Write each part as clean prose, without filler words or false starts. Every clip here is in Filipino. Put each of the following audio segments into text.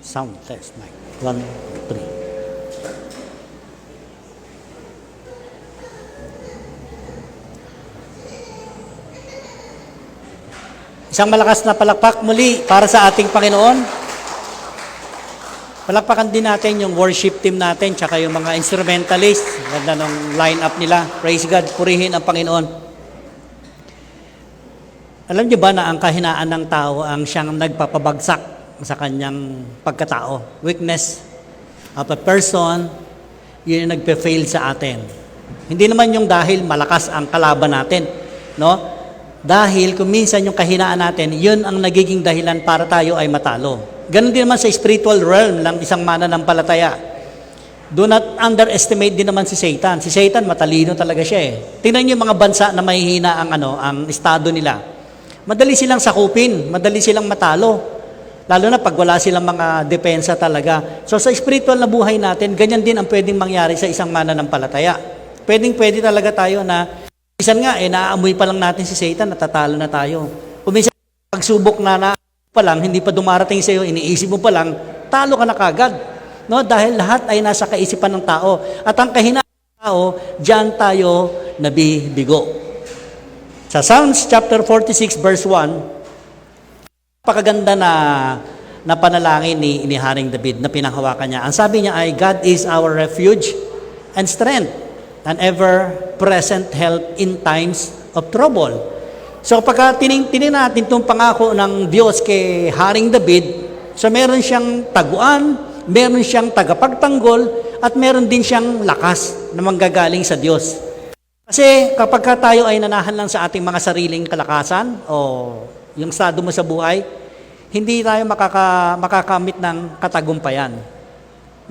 Sound test mic. 1, 3. Isang malakas na palakpak muli para sa ating Panginoon. Palakpakan din natin yung worship team natin tsaka yung mga instrumentalist. Ganda ng line-up nila. Praise God, purihin ang Panginoon. Alam niyo ba na ang kahinaan ng tao ang siyang nagpapabagsak sa kanyang pagkatao? Weakness of a person, yun yung nagpe-fail sa atin. Hindi naman yung dahil malakas ang kalaban natin, no? Dahil kung minsan yung kahinaan natin, yun ang nagiging dahilan para tayo ay matalo. Ganon din naman sa spiritual realm ng isang mananampalataya. Do not underestimate din naman si Satan. Si Satan, matalino talaga siya eh. Tingnan niyo yung mga bansa na mahihina ang estado nila. Madali silang sakupin, madali silang matalo. Lalo na pag wala silang mga depensa talaga. So sa spiritual na buhay natin, ganyan din ang pwedeng mangyari sa isang mananampalataya. Pwede talaga tayo na minsan nga, naaamoy pa lang natin si Satan, natatalo na tayo. Kung minsan, pagsubok na pa lang, hindi pa dumarating sa iyo, iniisip mo pa lang, talo ka na kagad. No? Dahil lahat ay nasa kaisipan ng tao. At ang kahinaan ng tao, diyan tayo nabibigo. Sa Psalms chapter 46 verse 1, napakaganda na panalangin ni Haring David na pinanghawakan niya. Ang sabi niya ay, God is our refuge and strength, an ever-present help in times of trouble. So pagka tinignan natin itong pangako ng Diyos kay Haring David, so meron siyang taguan, meron siyang tagapagtanggol, at meron din siyang lakas na manggagaling sa Diyos. Kasi kapag tayo ay nanahan lang sa ating mga sariling kalakasan o yung estado mo sa buhay, hindi tayo makakamit ng katagumpayan.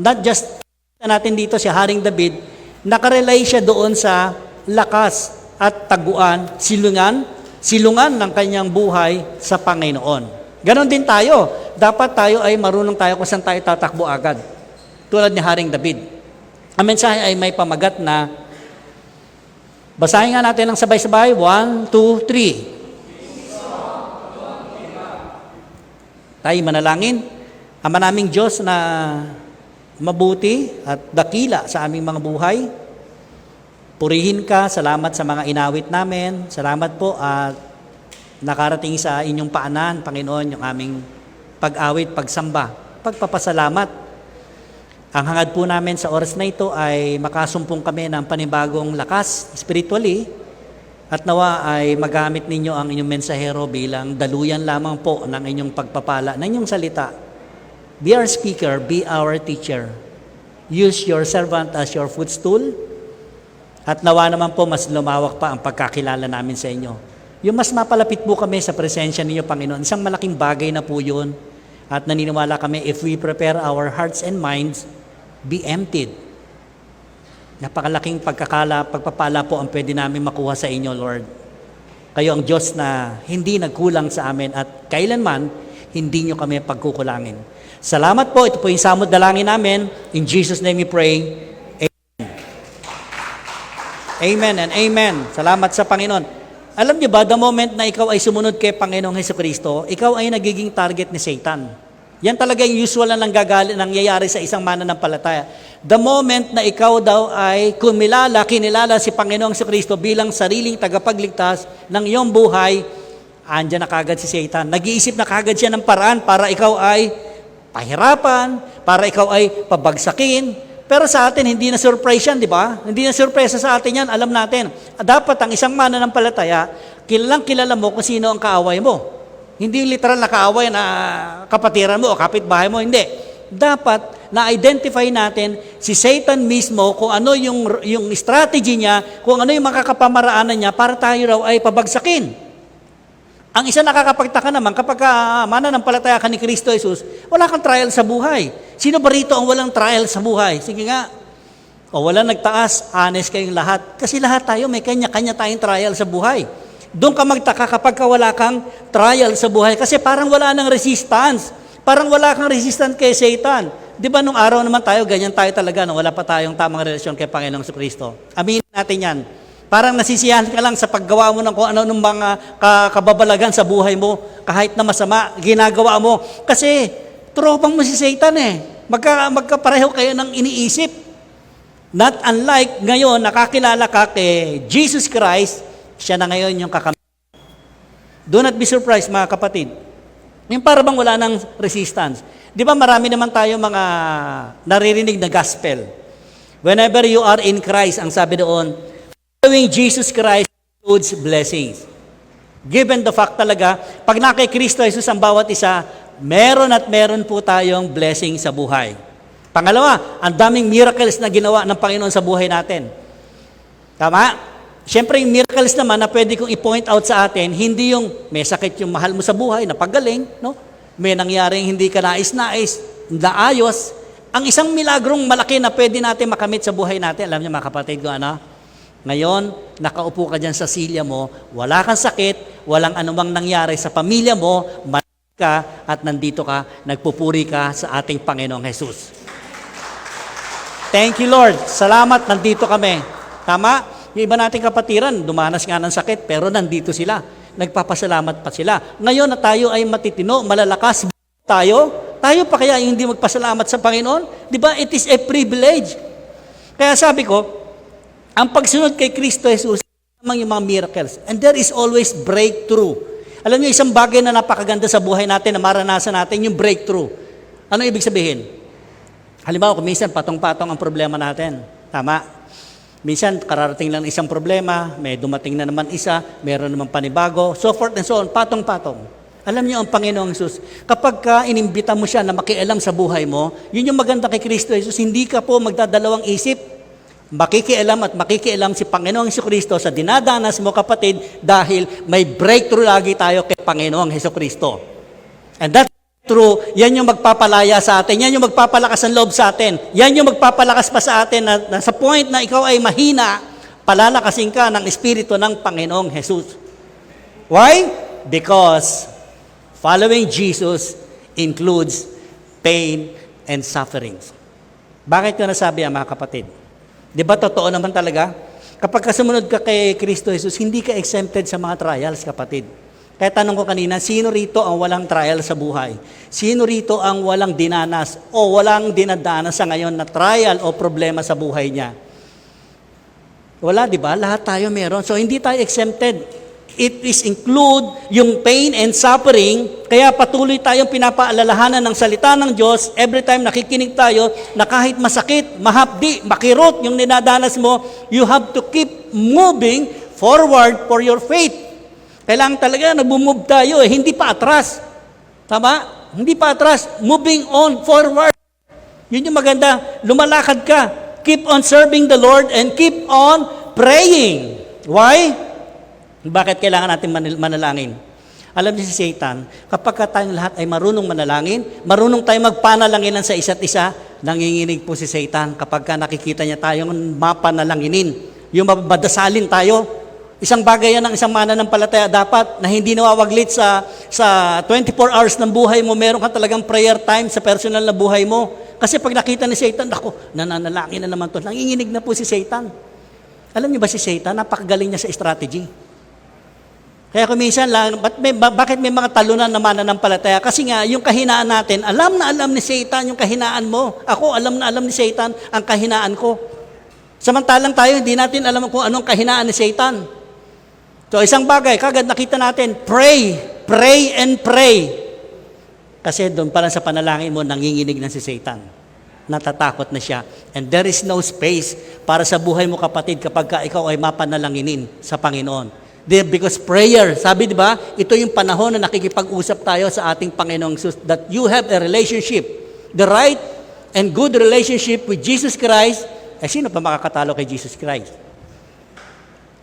Not just natin dito si Haring David, nakarelay siya doon sa lakas at taguan, silungan ng kanyang buhay sa Panginoon. Ganon din tayo. Dapat tayo ay marunong tayo kung saan tayo tatakbo agad. Tulad ni Haring David. Ang mensahe ay may pamagat na basahin nga natin ng sabay-sabay. 1, 2, 3. Tayo manalangin. Ama naming Diyos na mabuti at dakila sa aming mga buhay. Purihin ka, salamat sa mga inawit namin. Salamat po at nakarating sa inyong paanan, Panginoon, yung aming pag-awit, pagsamba, pagpapasalamat. Ang hangad po namin sa oras na ito ay makasumpong kami ng panibagong lakas spiritually at nawa ay magamit ninyo ang inyong mensahero bilang daluyan lamang po ng inyong pagpapala, ng inyong salita. Be our speaker, be our teacher. Use your servant as your footstool. At nawa naman po mas lumawak pa ang pagkakilala namin sa inyo. Yung mas mapalapit po kami sa presensya ninyo, Panginoon, isang malaking bagay na po yun. At naniniwala kami, if we prepare our hearts and minds, be emptied. Napakalaking pagpapala po ang pwede namin makuha sa inyo, Lord. Kayo ang Diyos na hindi nagkulang sa amin at kailanman hindi nyo kami pagkukulangin. Salamat po. Ito po yung samod dalangin namin. In Jesus' name we pray. Amen. Amen and amen. Salamat sa Panginoon. Alam niyo ba, the moment na ikaw ay sumunod kay Panginoong Hesukristo, ikaw ay nagiging target ni Satan. Yan talaga yung usual na nangyayari sa isang mananampalataya. The moment na ikaw daw ay kinilala si Panginoong Hesukristo bilang sariling tagapagligtas ng iyong buhay, andyan na kagad si Satan. Nag-iisip na kagad siya ng paraan para ikaw ay pahirapan, para ikaw ay pabagsakin. Pero sa atin, hindi na surprise yan, di ba? Hindi na surpresa sa atin yan, alam natin. Dapat ang isang mananampalataya, kilala mo kung sino ang kaaway mo. Hindi literal na kaaway na kapatiran mo o kapitbahay mo, hindi. Dapat na-identify natin si Satan mismo kung ano yung strategy niya, kung ano yung makakapamaraanan niya para tayo raw ay pabagsakin. Ang isa nakakapagtaka naman, kapag mananampalataya ka ni Kristo Jesus, wala kang trial sa buhay. Sino ba rito ang walang trial sa buhay? Sige nga. O wala nagtaas, honest kayong lahat. Kasi lahat tayo, may kanya-kanya tayong trial sa buhay. Doon ka magtaka kapag wala kang trial sa buhay. Kasi parang wala nang resistance. Parang wala kang resistance kay Satan. Di ba nung araw naman tayo, ganyan tayo talaga, no? Wala pa tayong tamang relasyon kay Panginoong Kristo. Aminin natin yan. Parang nasisiyahan ka lang sa paggawa mo ng kung ano ng mga kababalagan sa buhay mo, kahit na masama, ginagawa mo. Kasi Tropang mo si Satan eh. Magkapareho kayo ng iniisip. Not unlike ngayon, nakakilala ka kay Jesus Christ, siya na ngayon yung kakampi. Do not be surprised mga kapatid. Yung para bang wala ng resistance. Di ba marami naman tayo mga naririnig na gospel. Whenever you are in Christ, ang sabi doon, following Jesus Christ includes blessings. Given the fact talaga, pag na kay Kristo Jesus ang bawat isa, meron at meron po tayong blessing sa buhay. Pangalawa, ang daming miracles na ginawa ng Panginoon sa buhay natin. Tama? Siyempre, yung miracles naman na pwede kong i-point out sa atin, hindi yung may sakit yung mahal mo sa buhay, napagaling, no? May nangyaring hindi ka nais-nais, naayos. Ang isang milagrong malaki na pwede natin makamit sa buhay natin, alam niyo mga kapatid ko, ano? Ngayon, nakaupo ka dyan sa silya mo, wala kang sakit, walang anumang nangyari sa pamilya mo, malakas ka at nandito ka, nagpupuri ka sa ating Panginoong Jesus. Thank you, Lord. Salamat, nandito kami. Tama? Yung iba nating kapatiran, dumanas nga ng sakit, pero nandito sila. Nagpapasalamat pa sila. Ngayon na tayo ay matitino, malalakas tayo pa kaya yung hindi magpasalamat sa Panginoon? Di ba? It is a privilege. Kaya sabi ko, ang pagsunod kay Kristo Jesus, lamang yung mga miracles. And there is always breakthrough. Alam niyo, isang bagay na napakaganda sa buhay natin na maranasan natin, yung breakthrough. Ano ibig sabihin? Halimbawa, kung minsan patong-patong ang problema natin. Tama? Minsan, kararating lang isang problema, may dumating na naman isa, meron naman panibago, so forth and so on, patong-patong. Alam niyo ang Panginoong Jesus, kapag ka inimbita mo siya na makialam sa buhay mo, yun yung maganda kay Kristo Jesus, hindi ka po magdadalawang isip. Makikialam at makikialam si Panginoong Jesucristo sa dinadanas mo kapatid dahil may breakthrough lagi tayo kay Panginoong Jesucristo. And that true, yan yung magpapalaya sa atin. Yan yung magpapalakas ng loob sa atin. Yan yung magpapalakas pa sa atin na sa point na ikaw ay mahina, palalakasin ka ng Espiritu ng Panginoong Jesus. Why? Because following Jesus includes pain and sufferings. Bakit ko nasabi yan, mga kapatid? Di ba totoo naman talaga? Kapag sumunod ka kay Kristo Jesus, hindi ka exempted sa mga trials, kapatid. Kaya tanong ko kanina, sino rito ang walang trial sa buhay? Sino rito ang walang dinanas o walang dinadanas sa ngayon na trial o problema sa buhay niya? Wala, di ba? Lahat tayo meron. So, hindi tayo exempted. It is include yung pain and suffering, kaya patuloy tayong pinapaalalahanan ng salita ng Diyos every time nakikinig tayo na kahit masakit, mahapdi, makirot yung dinadanas mo, you have to keep moving forward for your faith. Kailangan talaga nag-move tayo, hindi pa atras. Tama? Hindi pa atras. Moving on, forward. Yun yung maganda. Lumalakad ka. Keep on serving the Lord and keep on praying. Why? Bakit kailangan natin manalangin? Alam niyo si Satan, kapag tayong lahat ay marunong manalangin, marunong tayong magpanalanginan sa isa't isa, nanginginig po si Satan kapag nakikita niya tayong mapanalanginin. Yung mabadasalin tayo. Isang bagay yan ng isang mananampalataya dapat na hindi nawawaglit sa 24 hours ng buhay mo, meron ka talagang prayer time sa personal na buhay mo. Kasi pag nakita ni Satan, ako, nananalangin na naman to. Nanginginig na po si Satan. Alam niyo ba si Satan, napakagaling niya sa strategy. Kaya kung minsan lang, bakit may mga talunan na mananampalataya? Kasi nga, yung kahinaan natin, alam na alam ni Satan yung kahinaan mo. Ako, alam na alam ni Satan ang kahinaan ko. Samantalang tayo, hindi natin alam kung anong kahinaan ni Satan. So, isang bagay, kagad nakita natin, pray and pray. Kasi doon pa lang sa panalangin mo, nanginginig na si Satan. Natatakot na siya. And there is no space para sa buhay mo, kapatid, kapag ikaw ay mapanalanginin sa Panginoon. Because prayer, sabi di ba, ito yung panahon na nakikipag-usap tayo sa ating Panginoong Jesus, that you have a relationship, the right and good relationship with Jesus Christ. Sino pa makakatalo kay Jesus Christ?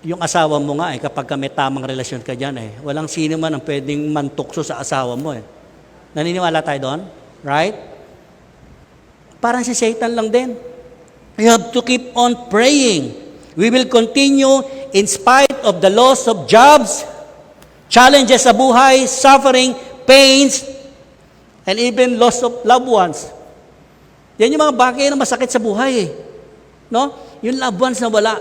Yung asawa mo nga kapag may tamang relasyon ka dyan walang sino man ang pwedeng mantukso sa asawa mo Naniniwala tayo doon? Right? Parang si Satan lang din. You have to keep on praying. We will continue in spite of the loss of jobs, challenges sa buhay, suffering, pains, and even loss of loved ones. Yan yung mga bagay na masakit sa buhay No? Yung loved ones na wala.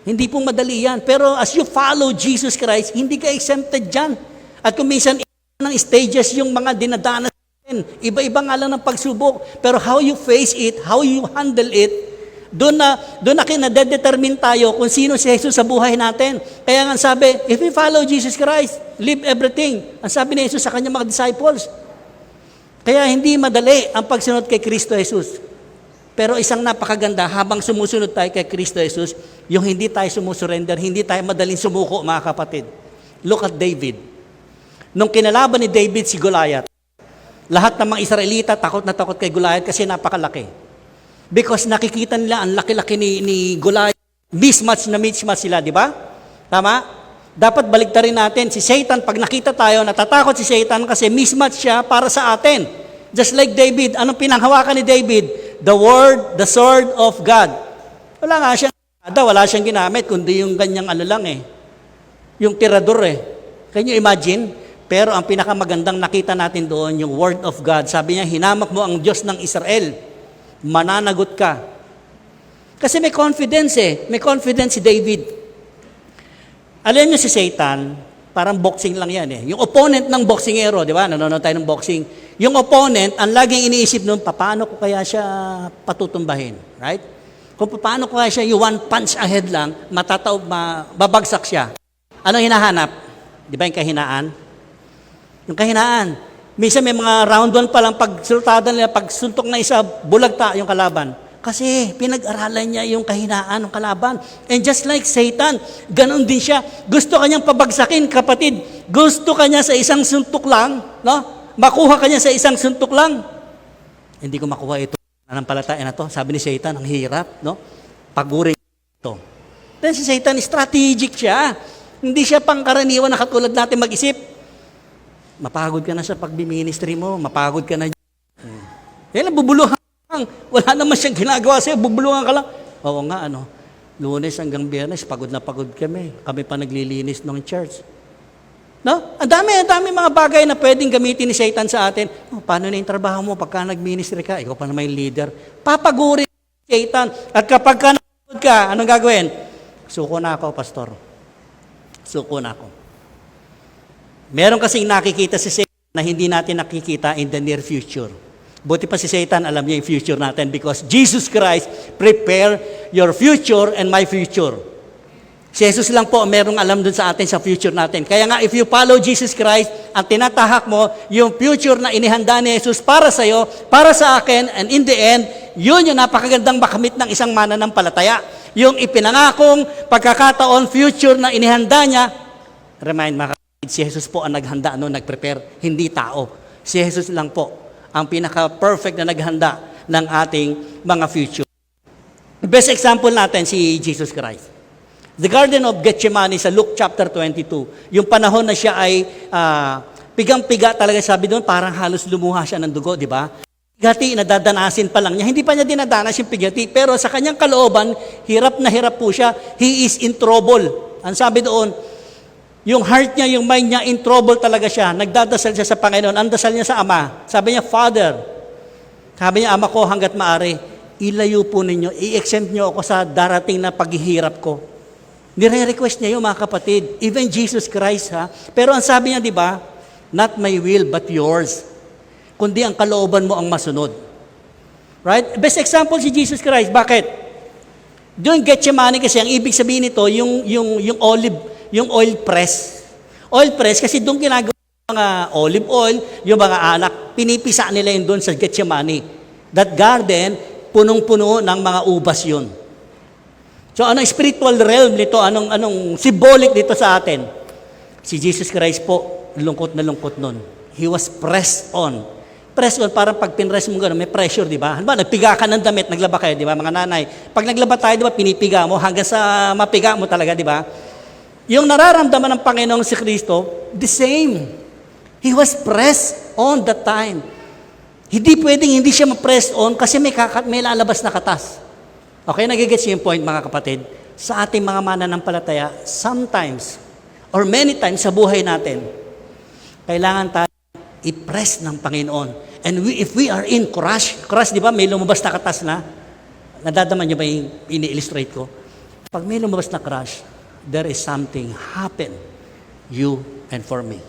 Hindi pong madali yan. Pero as you follow Jesus Christ, hindi ka exempted dyan. At kung minsan ng stages yung mga dinadanas natin, natin. Iba-iba nga lang ng pagsubok. Pero how you face it, how you handle it, doon na kinadedetermine tayo kung sino si Jesus sa buhay natin. Kaya nga sabi, if we follow Jesus Christ, leave everything. Ang sabi ni Jesus sa kanyang mga disciples. Kaya hindi madali ang pagsunod kay Kristo Jesus. Pero isang napakaganda, habang sumusunod tayo kay Kristo Jesus, yung hindi tayo sumusurrender, hindi tayo madaling sumuko, mga kapatid. Look at David. Nung kinalaban ni David si Goliath, lahat ng mga Israelita takot na takot kay Goliath kasi napakalaki. Because nakikita nila ang laki-laki ni Goliath. Mismatch sila, di ba? Tama? Dapat baligtarin natin. Si Satan, pag nakita tayo, natatakot si Satan kasi mismatch siya para sa atin. Just like David. Anong pinanghawakan ni David? The word, the sword of God. Wala siyang ginamit, kundi yung ganyang yung tirador Can you imagine? Pero ang pinakamagandang nakita natin doon, yung word of God. Sabi niya, hinamak mo ang Diyos ng Israel. Mananagot ka. Kasi may confidence May confidence si David. Alam niyo si Satan, parang boxing lang yan Yung opponent ng boxingero, di ba? Nanonood tayo ng boxing. Yung opponent, ang laging iniisip nun, paano ko kaya siya patutumbahin? Right? Kung paano ko kaya siya, yung one punch ahead lang, babagsak siya. Ano hinahanap? Di ba yung kahinaan? Yung kahinaan. Minsan may mga round 1 pa lang, pagsultada nila, pag suntok na isa, bulagta yung kalaban. Kasi pinag-aralan niya yung kahinaan ng kalaban. And just like Satan, ganun din siya. Gusto kanyang pabagsakin, kapatid. Gusto kanya sa isang suntok lang, no? Makuha kanya sa isang suntok lang. Hindi ko makuha ito. Nanampalataya na to. Sabi ni Satan, ang hirap, no? Pagurin ito. Then si Satan, strategic siya. Hindi siya pangkaraniwan na katulad natin mag-isip. Mapagod ka na sa pagbiministry mo, mapagod ka na. Yan, bubuluhan lang. Wala naman siyang ginagawa sa'yo, bubuluhan ka lang. Oo nga, Lunes hanggang Biyernes, pagod na pagod kami. Kami pa naglilinis ng church. No? Ang dami mga bagay na pwedeng gamitin ni Satan sa atin. Paano na yung trabaho mo pagka nag-ministry ka? Ikaw pa naman yung leader. Papagurin ni Satan. At kapag ka napagod ka, anong gagawin? Suko na ako, pastor. Suko na ako. Meron kasing nakikita si Satan na hindi natin nakikita in the near future. Buti pa si Satan, alam niya yung future natin because Jesus Christ prepare your future and my future. Si Jesus lang po merong alam dun sa atin sa future natin. Kaya nga, if you follow Jesus Christ, ang tinatahak mo, yung future na inihanda ni Jesus para sa'yo, para sa akin, and in the end, yun yung napakagandang makamit ng isang mananampalataya. Yung ipinangakong pagkakataon, future na inihanda niya, si Jesus po ang naghanda nag-prepare, hindi tao. Si Jesus lang po ang pinaka-perfect na naghanda ng ating mga future. Best example natin si Jesus Christ. The Garden of Gethsemane sa Luke chapter 22, yung panahon na siya ay pigang-piga talaga, sabi doon, parang halos lumuha siya ng dugo, di ba? Pigati, nadadanasin pa lang niya. Hindi pa niya dinadanas yung pigati, pero sa kanyang kalooban, hirap na hirap po siya. He is in trouble. Ang sabi doon, yung heart niya, yung mind niya, in trouble talaga siya. Nagdadasal siya sa Panginoon. Ang dasal niya sa Ama. Sabi niya, Father, sabi niya, Ama ko, hanggat maaari, ilayo po ninyo, i-exempt niyo ako sa darating na paghihirap ko. Nire-request niya yung mga kapatid. Even Jesus Christ, Pero ang sabi niya, di ba, not my will, but yours. Kundi ang kalooban mo ang masunod. Right? Best example si Jesus Christ. Bakit? Doon Gethsemane kasi, ang ibig sabihin nito, yung oil press. Oil press kasi doon ginagawa yung mga olive oil, yung mga alak, pinipisa nila yun doon sa Gethsemane. That garden, punong-puno ng mga ubas yun. So anong spiritual realm nito? Anong symbolic dito sa atin? Si Jesus Christ po, lungkot na lungkot nun. He was pressed on. Pressed on, parang pag pinress mo gano'n, may pressure, di ba? Halimbawa, nagpiga ka ng damit, naglaba kayo, di ba? Mga nanay. Pag naglaba tayo, di ba, pinipiga mo hanggang sa mapiga mo talaga, di ba? Yung nararamdaman ng Panginoong si Kristo, the same. He was pressed on that time. Hindi pwedeng hindi siya ma-pressed on kasi may lalabas na katas. Okay, nagigets yung point, mga kapatid. Sa ating mga mananampalataya, sometimes, or many times sa buhay natin, kailangan tayo i-press ng Panginoon. And if we are in crush, di ba, may lumabas na katas na, nadadaman niyo ba yung ini-illustrate ko? Pag may lumabas na crush, there is something happen, you and for me.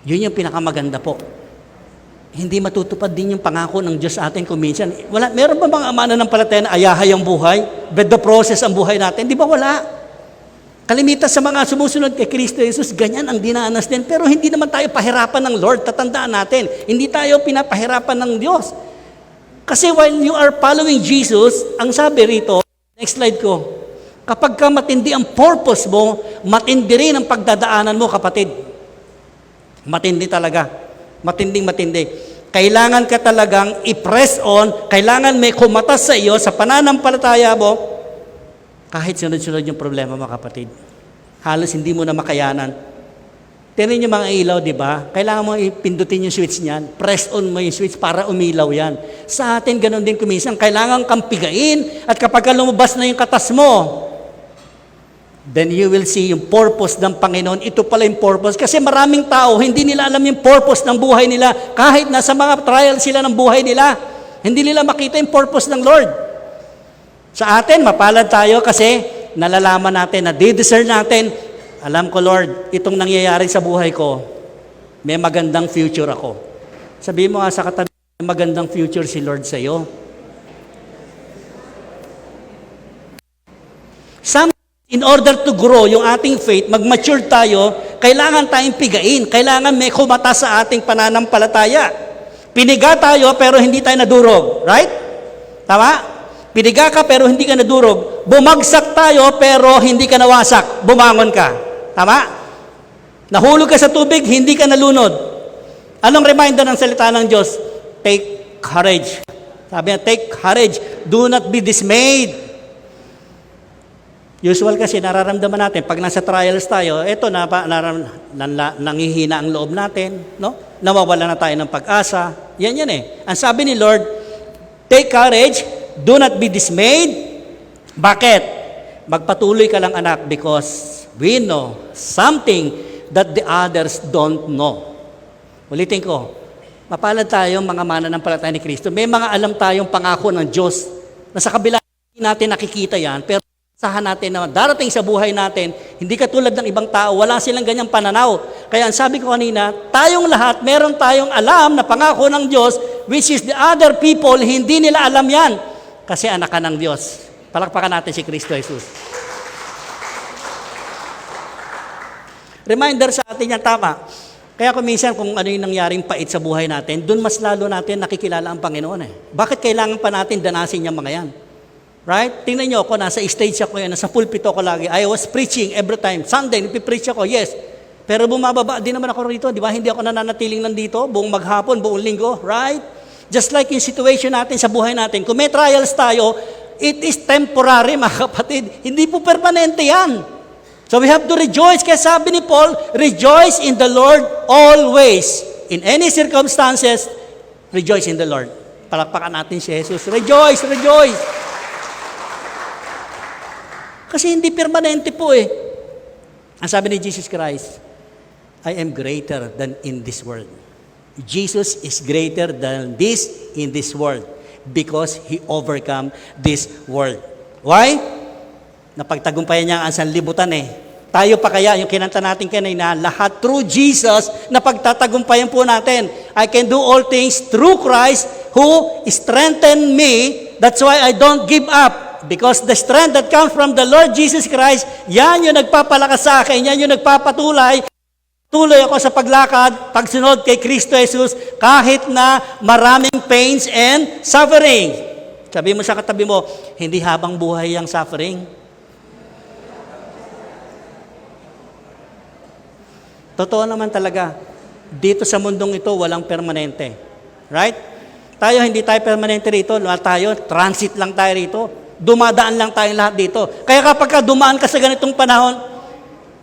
Yun yung pinakamaganda po. hindi matutupad din yung pangako ng Diyos sa atin kung minsan. Meron ba mga amana ng palataya na ayahay ang buhay? But the process ang buhay natin? Di ba wala? Kalimitan sa mga sumusunod kay Kristo Jesus, ganyan ang dinanas din. Pero hindi naman tayo pahirapan ng Lord. Tatandaan natin, hindi tayo pinapahirapan ng Diyos. Kasi while you are following Jesus, ang sabi rito, next slide ko, kapag ka matindi ang purpose mo, matindi rin ang pagdadaanan mo, kapatid. Matindi talaga. Matinding-matindi. Kailangan ka talagang i-press on, kailangan may kumatas sa iyo sa pananampalataya mo, kahit sunod-sunod yung problema, mga kapatid. Halos hindi mo na makayanan. Tingnan niyo mga ilaw, di ba? Kailangan mo ipindutin yung switch niyan. Press on mo yung switch para umilaw yan. Sa atin, ganun din kuminsan. Kailangan kang pigain at kapag lumabas na yung katas mo, then you will see yung purpose ng Panginoon. Ito pala yung purpose. Kasi maraming tao, hindi nila alam yung purpose ng buhay nila. Kahit nasa mga trial sila ng buhay nila, hindi nila makita yung purpose ng Lord. Sa atin, mapalad tayo kasi nalalaman natin, na-discern natin, alam ko, Lord, itong nangyayari sa buhay ko, may magandang future ako. Sabihin mo nga sa katabi, may magandang future si Lord sa iyo. In order to grow yung ating faith, mag-mature tayo, kailangan tayong pigain, kailangan may kumata sa ating pananampalataya. Piniga tayo pero hindi tayo nadurog. Right? Tama? Piniga ka pero hindi ka nadurog. Bumagsak tayo pero hindi ka nawasak. Bumangon ka. Tama? Nahulog ka sa tubig, hindi ka nalunod. Anong reminder ng salita ng Diyos? Take courage. Sabi niya, take courage. Do not be dismayed. Usual kasi nararamdaman natin, pag nasa trials tayo, eto nangihina ang loob natin, no? Nawawala na tayo ng pag-asa. Yan eh. Ang sabi ni Lord, take courage, do not be dismayed. Bakit? Magpatuloy ka lang, anak, because we know something that the others don't know. Ulitin ko, mapalad tayo mga mananampalataya ni Kristo. May mga alam tayong pangako ng Diyos na sa kabila hindi natin nakikita yan, pero sahan natin na darating sa buhay natin, hindi katulad ng ibang tao, wala silang ganyang pananaw. Kaya ang sabi ko kanina, tayong lahat, meron tayong alam na pangako ng Diyos, which is the other people, hindi nila alam yan. Kasi anak ka ng Diyos. Palakpakan natin si Kristo Jesus. Reminder sa atin yan, tama. Kaya kung minsan kung ano yung nangyaring pait sa buhay natin, dun mas lalo natin nakikilala ang Panginoon eh. Bakit kailangan pa natin danasin yung mga yan? Right? Tingnan nyo ako, nasa stage ako yan, nasa pulpito ako lagi. I was preaching every time. Sunday, napipreach ako, yes. Pero bumababa din naman ako rito, di ba? Hindi ako nananatiling nandito, buong maghapon, buong linggo, right? Just like yung situation natin sa buhay natin, kung may trials tayo, it is temporary, mga kapatid. Hindi po permanente yan. So we have to rejoice. Kaya sabi ni Paul, rejoice in the Lord always. In any circumstances, rejoice in the Lord. Palakpakan natin si Jesus. Rejoice, rejoice. Kasi hindi permanente po eh. Ang sabi ni Jesus Christ, I am greater than in this world. Jesus is greater than this in this world because He overcome this world. Why? Napagtagumpayan niya ang sanlibutan eh. Tayo pa kaya, yung kinanta natin kanina, lahat through Jesus, napagtatagumpayan po natin. I can do all things through Christ who strengthened me. That's why I don't give up. Because the strength that comes from the Lord Jesus Christ, yan yung nagpapalakas sa akin, yan yung nagpapatuloy. Tuloy ako sa paglakad, pagsunod kay Kristo Jesus, kahit na maraming pains and suffering. Sabi mo sa katabi mo, hindi habang buhay ang suffering. Totoo naman talaga, dito sa mundong ito, walang permanente. Right? Tayo, hindi tayo permanente rito. Tayo, transit lang tayo rito. Dumadaan lang tayong lahat dito. Kaya kapag dumaan ka sa ganitong panahon,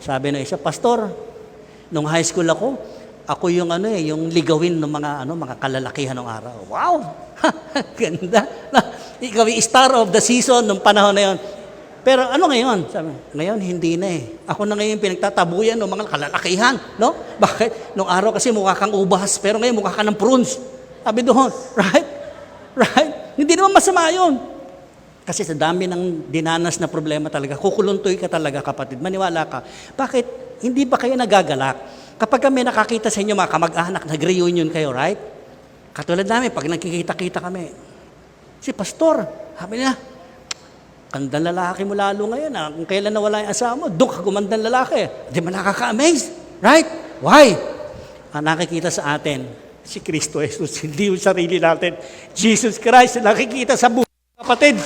sabi na isa, Pastor, nung high school ako yung yung ligawin ng mga kalalakihan ng araw. Wow! Ganda. Ikaw yung star of the season nung panahon na yon. Pero ano ngayon? Sabi, ngayon hindi na eh. Ako na ngayon pinagtatabuyan ng mga kalalakihan, no? Bakit? Nung araw kasi mukha kang ubas, pero ngayon mukha ka ng prunes. Sabi doon, right? Right? Hindi naman masama yun. Kasi sa dami ng dinanas na problema talaga, kukuluntoy ka talaga, kapatid. Maniwala ka. Bakit? Hindi ba kayo nagagalak? Kapag kami nakakita sa inyo, mga kamag-anak, nag-reunion kayo, right? Katulad namin, pag nagkikita-kita kami, si pastor, sabi niya, gandang lalaki mo lalo ngayon. Kung kailan nawala yung asawa mo, doon ka gumandang lalaki. Di ba nakaka-amaze? Right? Why? Ang nakikita sa atin, si Kristo Jesus, hindi yung sarili natin. Jesus Christ, nakikita sa buhay, kapatid.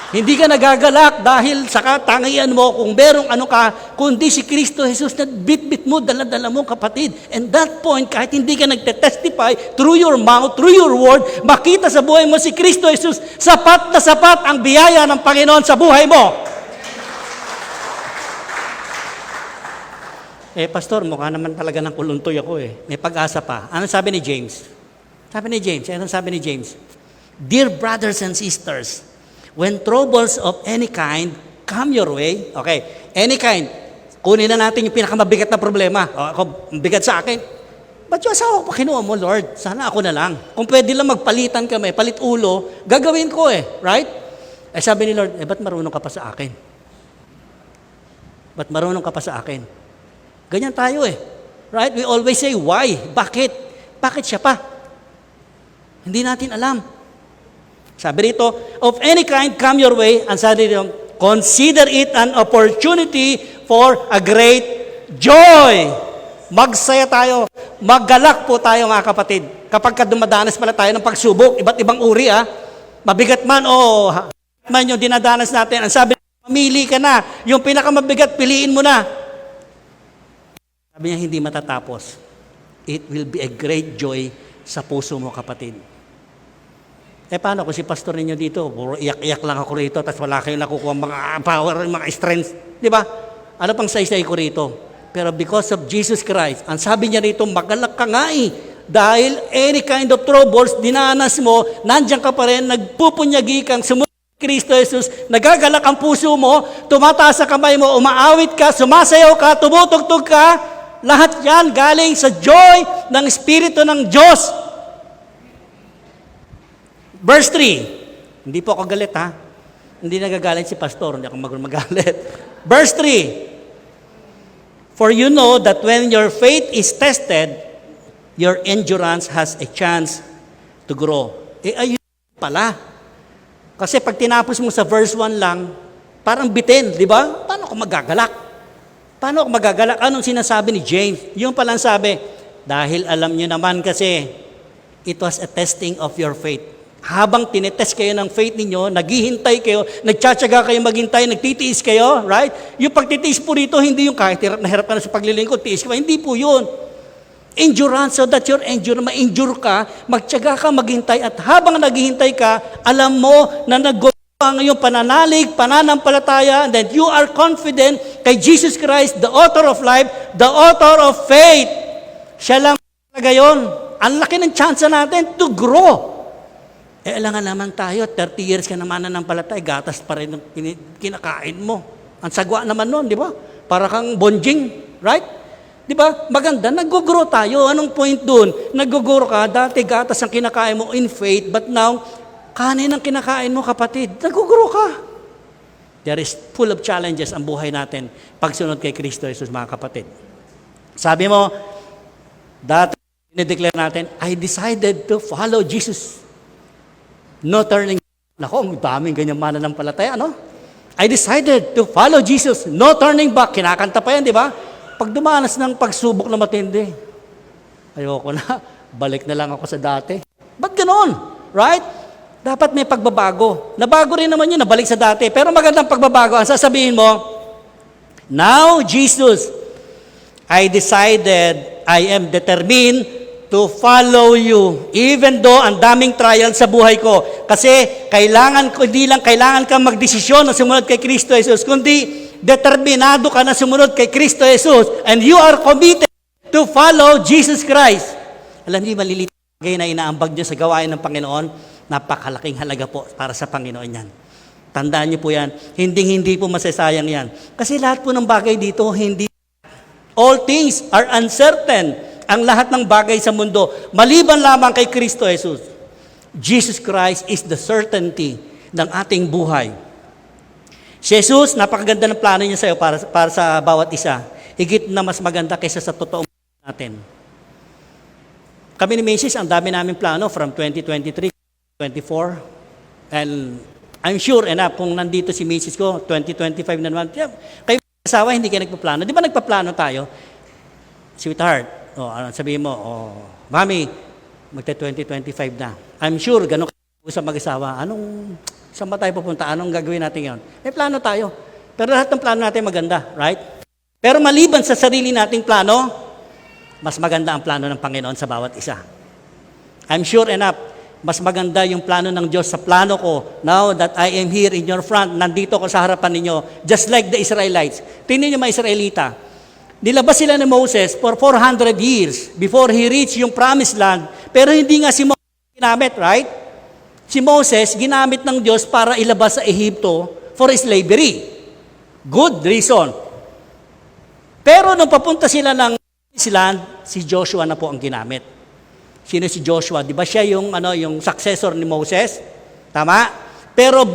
Hindi ka nagagalak dahil sa katangian mo kung merong ano ka, kundi si Kristo Jesus na bit-bit mo, dala-dala mo, kapatid. And that point, kahit hindi ka nagte-testify through your mouth, through your word, makita sa buhay mo si Kristo Jesus, sapat na sapat ang biyaya ng Panginoon sa buhay mo. Pastor, mukha naman talaga ng kuluntoy ako May pag-asa pa. Ano sabi ni James? Anong sabi ni James? Dear brothers and sisters, when troubles of any kind come your way, okay, any kind, kunin na natin yung pinakamabigat na problema. Ako, bigat sa akin. Ba't yung asawa ko pa kinuha mo, Lord? Sana ako na lang. Kung pwede lang magpalitan kami, palit ulo, gagawin ko right? Sabi ni Lord, ba't marunong ka pa sa akin? Ba't marunong ka pa sa akin? Ganyan tayo right? We always say, why? Bakit? Bakit siya pa? Hindi natin alam. Sabi rito, of any kind come your way, and sabi rito, consider it an opportunity for a great joy. Magsaya tayo, maggalak po tayo mga kapatid. Kapag dumadanas pala tayo ng pagsubok, iba't ibang uri mabigat man o man yung dinadanas natin. Ang sabi, mamili ka na, yung pinakamabigat, piliin mo na. Sabi niya, hindi matatapos. It will be a great joy sa puso mo, kapatid. Paano kung si pastor ninyo dito, puro iyak-iyak lang ako rito, tapos wala kayong nakukuha mga power, mga strength. Di ba? Ano pang saysay ko rito? Pero because of Jesus Christ, ang sabi niya rito, magalak ka nga dahil any kind of troubles, dinanas mo, nandiyan ka pa rin, nagpupunyagi kang sumunod kay Kristo Jesus, nagagalak ang puso mo, tumataas sa kamay mo, umaawit ka, sumasayaw ka, tumutugtog ka, lahat yan galing sa joy ng Espiritu ng Diyos. Verse 3. Hindi po ako galit Hindi nagagalit si pastor, hindi ako magalit. Verse 3. For you know that when your faith is tested, your endurance has a chance to grow. Ayun pala. Kasi pag tinapos mo sa verse 1 lang, parang bitin, di ba? Paano ako magagalak? Anong sinasabi ni James? Yung palang sabi, dahil alam nyo naman kasi, it was a testing of your faith. Habang tinetest kayo ng faith ninyo, naghihintay kayo, nagtsatsaga kayo maghintay, nagtitiis kayo, right? Yung pagtitiis po rito, hindi yung kahit hirap ka na sa paglilingkod, tiis ka, hindi po yun. Endurance, so that your ma-endure ka, magtsaga ka, maghintay, at habang naghihintay ka, alam mo na ang iyong pananalig, pananampalataya, and that you are confident kay Jesus Christ, the author of life, the author of faith. Siya lang talaga yun. Ang laki ng chance natin to grow. Alangan naman tayo, 30 years ka naman nananampalataya, gatas pa rin ang kinakain mo. Ang sagwa naman nun, di ba? Para kang bonjing, right? Di ba? Maganda, nag-grow tayo. Anong point dun? Nag-grow ka, dati gatas ang kinakain mo in faith, but now, kanin ang kinakain mo, kapatid. Nag-grow ka. There is full of challenges ang buhay natin pagsunod kay Kristo Jesus, mga kapatid. Sabi mo, dati, dinideclare natin, I decided to follow Jesus. No turning. Nako, ang daming ganyan mananampalataya, no? I decided to follow Jesus. No turning back. Kinakanta pa yan, di ba? Pag dumanas ng pagsubok na matindi, ayoko na. Balik na lang ako sa dati. Ba't ganoon? Right? Dapat may pagbabago. Nabago rin naman yun, nabalik sa dati. Pero magandang pagbabago. Ang sasabihin mo, now, Jesus, I decided, I am determined to follow you. Even though ang daming trial sa buhay ko. Kasi hindi lang kailangan kang magdesisyon na sumunod kay Kristo Jesus, kundi determinado ka na sumunod kay Kristo Jesus. And you are committed to follow Jesus Christ. Alam niyo, maliliit na inaambag niyo sa gawain ng Panginoon, napakalaking halaga po para sa Panginoon yan. Tandaan niyo po yan. Hindi po masasayang yan. Kasi lahat po ng bagay dito, all things are uncertain. Ang lahat ng bagay sa mundo, maliban lamang kay Kristo Jesus. Jesus Christ is the certainty ng ating buhay. Si Jesus, napakaganda ng plano niya sa iyo para sa bawat isa. Higit na mas maganda kaysa sa totoong natin. Kami ni Mrs., ang dami namin plano from 2023, 24. And I'm sure enough, kung nandito si Mrs. ko, 2025 na naman, kayo asawa, hindi kayo nagpaplano. Di ba nagpaplano tayo? Sweetheart, sabihin mo, Mami, magta-2025 na. I'm sure, ganun kayo sa mag-asawa, saan ba tayo pupunta? Anong gagawin natin ngayon? May plano tayo. Pero lahat ng plano natin maganda, right? Pero maliban sa sarili nating plano, mas maganda ang plano ng Panginoon sa bawat isa. I'm sure enough, mas maganda yung plano ng Diyos sa plano ko. Now that I am here in your front, nandito ko sa harapan ninyo, just like the Israelites. Tingnan niyo mga Israelita. Nilabas sila ni Moses for 400 years before he reached yung promised land. Pero hindi nga si Moses ginamit, right? Si Moses ginamit ng Diyos para ilabas sa Ehipto for slavery. Good reason. Pero nung papunta sila ng land, si Joshua na po ang ginamit. Sino si Joshua? Di ba siya yung successor ni Moses? Tama? Pero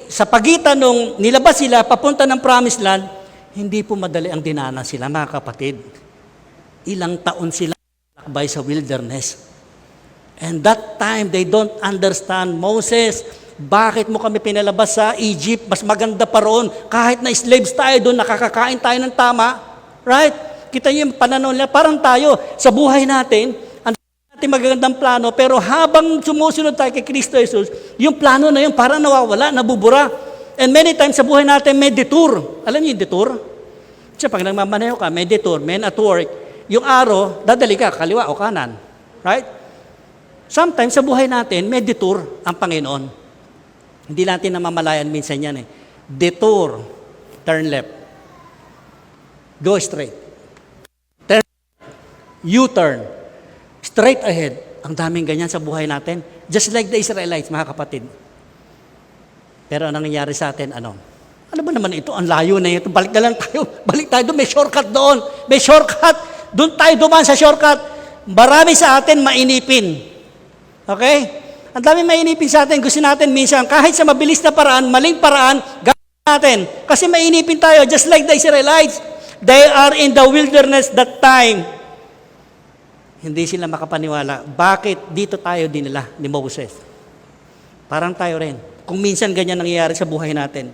sa pagitan nung nilabas sila papunta ng promised land, hindi po madali ang dinanas sila, mga kapatid. Ilang taon sila lakbay sa wilderness. And that time, they don't understand, Moses, bakit mo kami pinalabas sa Egypt? Mas maganda pa roon. Kahit na slaves tayo doon, nakakakain tayo ng tama. Right? Kita niyo yung pananaw nila, parang tayo, sa buhay natin, ang natin magagandang plano, pero habang sumusunod tayo kay Kristo Jesus, yung plano na yun parang nawawala, nabubura. And many times sa buhay natin may detour. Alam niyo yung detour? Kasi pag nagmamaneho ka, may detour, men at work, yung araw, dadali ka, kaliwa o kanan. Right? Sometimes sa buhay natin, may detour ang Panginoon. Hindi natin namamalayan minsan yan eh. Detour, turn left. Go straight. U-turn, straight ahead. Ang daming ganyan sa buhay natin. Just like the Israelites, mga kapatid. Pero anong nangyayari sa atin? Ano ba naman ito? Ang layo na ito. Balik na lang tayo. Balik tayo doon. May shortcut doon. May shortcut. Doon tayo dumaan sa shortcut. Marami sa atin mainipin. Okay? Ang dami mainipin sa atin. Gusto natin minsan, kahit sa mabilis na paraan, maling paraan, gawin natin. Kasi mainipin tayo, just like the Israelites. They are in the wilderness that time. Hindi sila makapaniwala. Bakit dito tayo dinala ni Moses? Parang tayo rin. Kung minsan ganyan nangyayari sa buhay natin.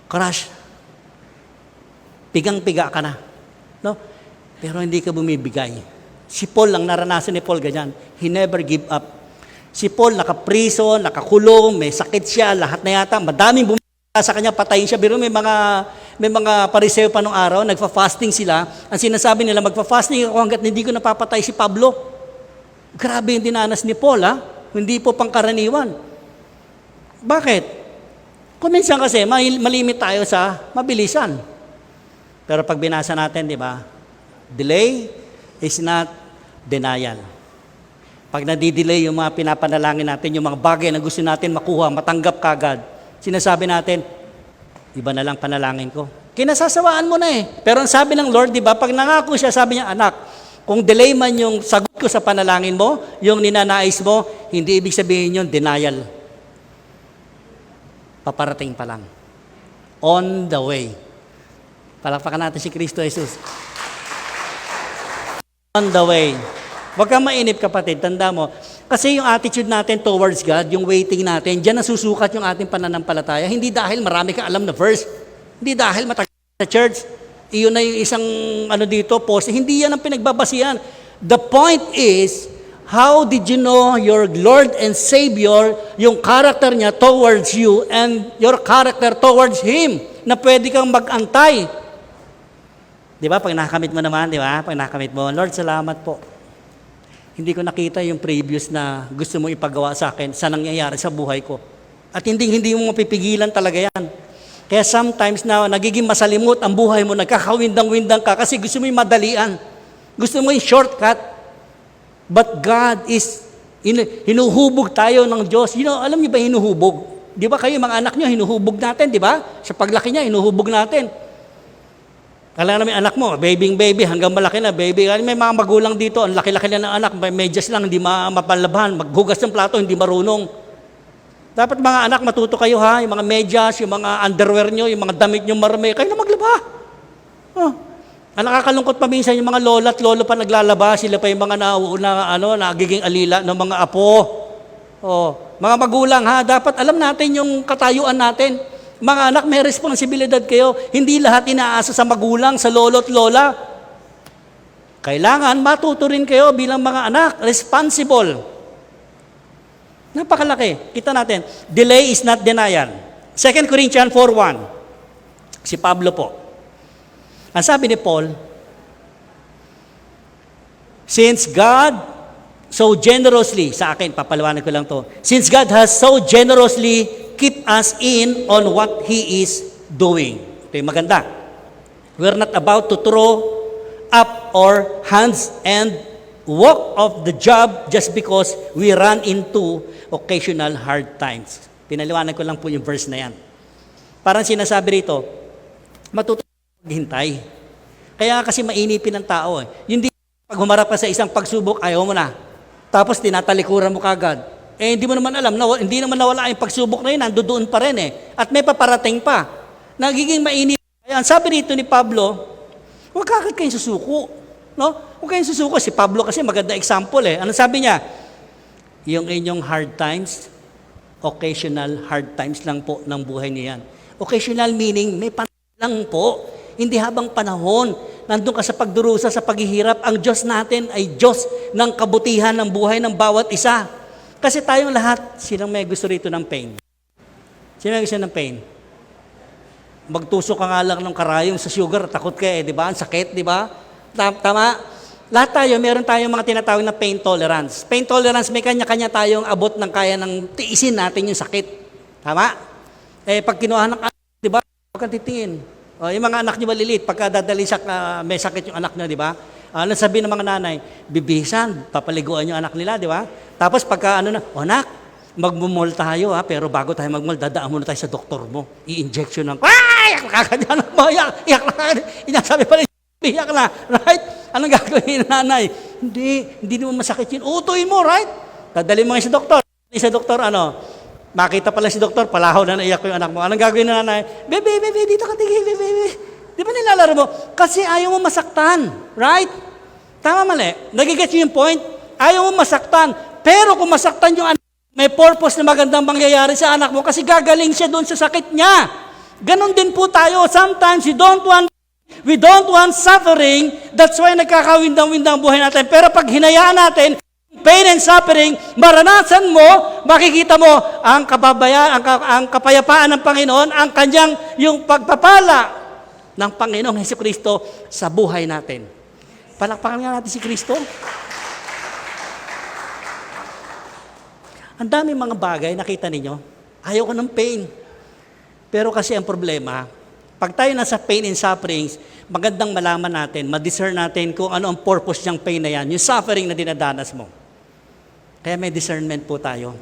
Crush. Pigang-piga ka na. No? Pero hindi ka bumibigay. Si Paul, ang naranasan ni Paul ganyan. He never give up. Si Paul, naka-prison, nakakulong, may sakit siya, lahat na yata. Madaming bumibigay sa kanya, patayin siya. Pero may mga pariseo pa nung araw, nagfa-fasting sila. Ang sinasabi nila, magfa-fasting ako hanggat hindi ko napapatay si Pablo. Grabe yung dinanas ni Paul, ha? Hindi po pangkaraniwan. Bakit? Kung minsan kasi, malimit tayo sa mabilisan. Pero pag binasa natin, di ba? Delay is not denial. Pag nadidelay yung mga pinapanalangin natin, yung mga bagay na gusto natin makuha, matanggap kagad, sinasabi natin, iba na lang panalangin ko. Kinasasawaan mo na eh. Pero ang sabi ng Lord, di ba, pag nangako siya, sabi niya, anak, kung delay man yung sagot ko sa panalangin mo, yung ninanais mo, hindi ibig sabihin yun, denial. Paparating pa lang. On the way. Palakpakan natin si Kristo Jesus. On the way. Huwag kang mainip, kapatid. Tanda mo, kasi yung attitude natin towards God, yung waiting natin, diyan nasusukat yung ating pananampalataya. Hindi dahil marami kang alam na verse. Hindi dahil matagal sa church. Iyon na yung isang dito, post. Hindi yan ang pinagbabasihan. The point is, how did you know your Lord and Savior, yung character niya towards you and your character towards Him, na pwede kang mag-antay. Di ba? Pag nakakamit mo naman, di ba? Pag nakakamit mo, Lord, salamat po. Hindi ko nakita yung previous na gusto mo ipagawa sa akin sa nangyayari sa buhay ko. At hindi mo mapipigilan talaga yan. Kaya sometimes na nagiging masalimot ang buhay mo, nagkakawindang-windang ka kasi gusto mo yung madalian. Gusto mo yung shortcut. But God is, hinuhubog tayo ng Diyos. Alam niyo ba hinuhubog? Di ba kayo, mga anak niyo, hinuhubog natin, di ba? Sa paglaki niya, hinuhubog natin. Kala namin anak mo, baby, hanggang malaki na, baby. May mga magulang dito, ang laki-laki na ng anak, may medyas lang, hindi mapalabahan, maghugas ng plato, hindi marunong. Dapat mga anak, matuto kayo ha, yung mga medyas, yung mga underwear nyo, yung mga damit nyo marami, kayo na maglaba. Ang nakakalungkot pa minsan yung mga lola at lolo pa naglalaba, sila pa yung mga nagiging alila ng mga apo. Mga magulang ha, dapat alam natin yung katayuan natin. Mga anak, may responsibilidad kayo. Hindi lahat inaasa sa magulang, sa lolo at lola. Kailangan matuto rin kayo bilang mga anak, responsible. Napakalaki. Kita natin, delay is not denial. 2 Corinthians 4:1. Si Pablo po. Ang sabi ni Paul, since God so generously, sa akin, papalawanan ko lang to, since God has so generously keep us in on what He is doing. Ito yung maganda. We're not about to throw up our hands and walk off the job just because we run into occasional hard times. Pinaliwanan ko lang po yung verse na yan. Parang sinasabi rito, matuto maghintay. Kaya kasi mainipin ng tao. Hindi pag humarap ka sa isang pagsubok, ayaw mo na. Tapos tinatalikuran mo kagad. Hindi mo naman alam, hindi naman nawala yung pagsubok na yun, nandoon pa rin eh. At may paparating pa. Nagiging mainip. Kaya sabi rito ni Pablo, huwag kagad kayong susuko. No? Huwag kayong susuko. Si Pablo kasi maganda example eh. Ano sabi niya? Yung inyong hard times, occasional hard times lang po ng buhay niya yan. Occasional meaning, may panahon lang po. Hindi habang panahon, nandun ka sa pagdurusa, sa paghihirap, ang Diyos natin ay Diyos ng kabutihan ng buhay ng bawat isa. Kasi tayong lahat, sinang may gusto rito ng pain? Sino may gusto ng pain? Magtusok ka nga lang ng karayom sa sugar, takot ka eh, di ba? Ang sakit, di ba? Tama? Lahat tayo, meron tayong mga tinatawag na pain tolerance. Pain tolerance, may kanya-kanya tayong abot ng kaya ng tiisin natin yung sakit. Tama? Pag kinuha ng di ba? Huwag kang titingin. Yung mga anak niyo maliliit, pagka dadali may sakit yung anak niya, di ba? Ano sabi ng mga nanay? Bibisan, papaliguan yung anak nila, di ba? Tapos pagka anak, magmumol tayo ha, pero bago tayo magmol, dadaan muna tayo sa doktor mo. I-injection ng, iyak na kagad yan, iyak na kagad. Inasabi pala, iyak na, right? Anong gagawin ng nanay? Hindi naman masakit yun. Utuin mo, right? Dadali mo sa doktor. Sa doktor, makita pala si doktor, palahaw na naiyak ko yung anak mo. Anong gagawin ng nanay? Bebe, dito ka tigil, bebe. Di ba nilalaro mo? Kasi ayaw mo masaktan. Right? Tama mali. Nagigets yung point? Ayaw mo masaktan. Pero kung masaktan yung anak, may purpose na magandang mangyayari sa anak mo kasi gagaling siya doon sa sakit niya. Ganon din po tayo. Sometimes we don't want suffering. That's why nagkakawindang-windang buhay natin. Pero pag hinayaan natin, pain and suffering, maranasan mo, makikita mo ang kapayapaan ng Panginoon, ang kanyang yung pagpapala ng Panginoong Jesucristo sa buhay natin. Palakpakan nga natin si Kristo. Ang daming mga bagay, nakita ninyo, ayaw ko ng pain. Pero kasi ang problema, pag tayo nasa pain and sufferings, magandang malaman natin, ma-discern natin kung ano ang purpose ng pain na yan, yung suffering na dinadanas mo. Kaya may discernment po tayo.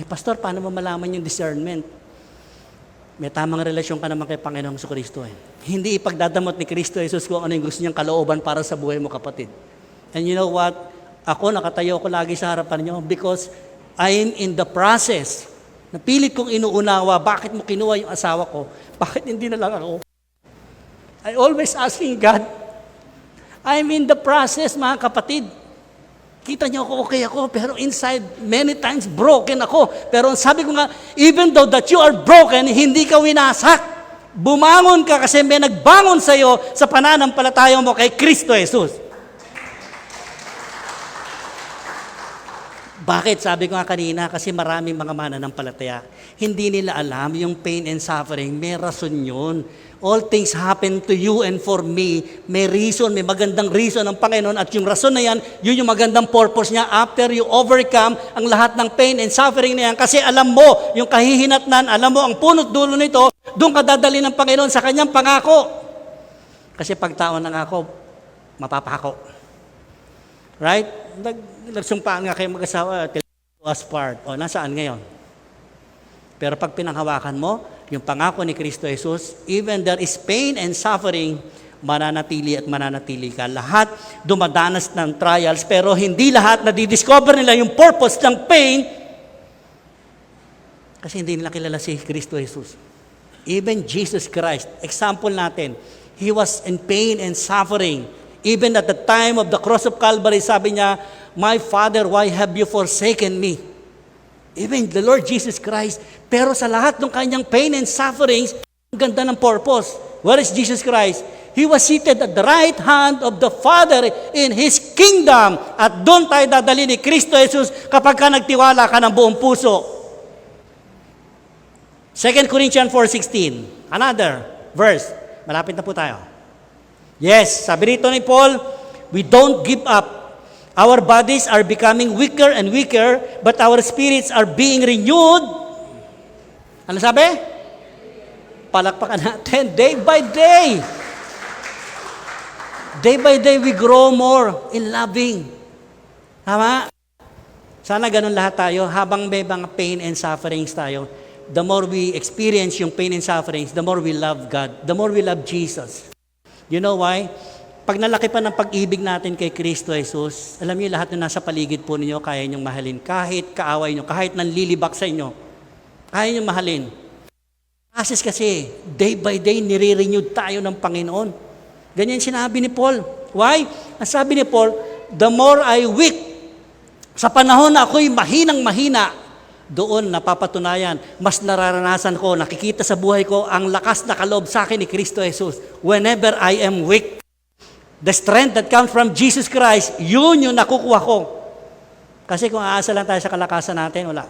Pastor, paano mo malaman yung discernment? May tamang relasyon ka naman kay Panginoong Jesucristo eh. Hindi ipagdadamot ni Kristo Jesus kung ano yung gusto niyang kalooban para sa buhay mo, kapatid. And you know what? Ako, nakatayo ko lagi sa harapan niyo because I am in the process. Napilit kong inuunawa, bakit mo kinuha yung asawa ko? Bakit hindi na lang ako? I always asking God, I'm in the process, mga kapatid. Kita niyo ako, okay ako, pero inside, many times, broken ako. Pero sabi ko nga, even though that you are broken, hindi ka winasak. Bumangon ka kasi may nagbangon sa iyo sa pananampalataya mo kay Kristo Jesus. Bakit? Sabi ko nga kanina, kasi maraming mga mananampalataya. Hindi nila alam yung pain and suffering, may rason yun. All things happen to you and for me. May reason, may magandang reason ng Panginoon at yung rason na yan, yun yung magandang purpose niya after you overcome ang lahat ng pain and suffering na yan. Kasi alam mo, yung kahihinatnan, alam mo, ang punot dulo nito, doon ka dadali ng Panginoon sa kanyang pangako. Kasi pag tao nangako, mapapako. Right? Nagsumpaan nga kayo mag-asawa, till us part. O, nasaan ngayon? Pero pag pinanghawakan mo, yung pangako ni Kristo Jesus, even there is pain and suffering, mananatili at mananatili ka. Lahat dumadanas ng trials, pero hindi lahat nadidiscover nila yung purpose ng pain kasi hindi nila kilala si Kristo Jesus. Even Jesus Christ, example natin, He was in pain and suffering. Even at the time of the cross of Calvary, sabi niya, "My Father, why have you forsaken me?" Even the Lord Jesus Christ. Pero sa lahat ng kanyang pain and sufferings, ang ganda ng purpose. Where is Jesus Christ? He was seated at the right hand of the Father in His kingdom. At doon tayo dadali ni Kristo Jesus kapag ka nagtiwala ka ng buong puso. 2 Corinthians 4:16. Another verse. Malapit na po tayo. Yes, sabi rito ni Paul, we don't give up. Our bodies are becoming weaker and weaker, but our spirits are being renewed. Ano sabi? Palakpakan natin, day by day. Day by day, we grow more in loving. Tama? Sana ganun lahat tayo. Habang may mga pain and sufferings tayo, the more we experience yung pain and sufferings, the more we love God, the more we love Jesus. You know why? Pag nalaki pa ng pag-ibig natin kay Kristo Jesus, alam niyo lahat na nasa paligid po ninyo, kaya niyong mahalin. Kahit kaaway niyo, kahit nanlilibak sa inyo, kaya niyong mahalin. Kasi, day by day, nire-renewed tayo ng Panginoon. Ganyan sinabi ni Paul. Why? Ang sabi ni Paul, the more I weak, sa panahon na ako'y mahinang-mahina, doon napapatunayan, mas nararanasan ko, nakikita sa buhay ko, ang lakas na kaloob sa akin ni Kristo Jesus. Whenever I am weak, the strength that comes from Jesus Christ, yun yung nakukuha ko. Kasi kung aasa lang tayo sa kalakasan natin, wala.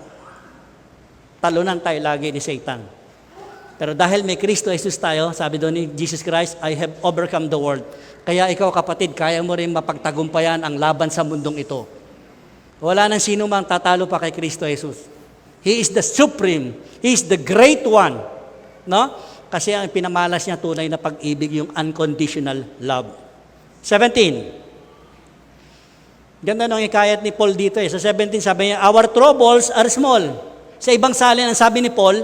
Talunan tayo lagi ni Satan. Pero dahil may Kristo Jesus tayo, sabi doon ni Jesus Christ, I have overcome the world. Kaya ikaw kapatid, kaya mo rin mapagtagumpayan ang laban sa mundong ito. Wala nang sino mang tatalo pa kay Kristo Jesus. He is the supreme. He is the great one. No? Kasi ang pinamalas niya tunay na pag-ibig, yung unconditional love. 17. Ganda nung hikayat ni Paul dito Sa 17 sabi niya, our troubles are small. Sa ibang salin, ang sabi ni Paul,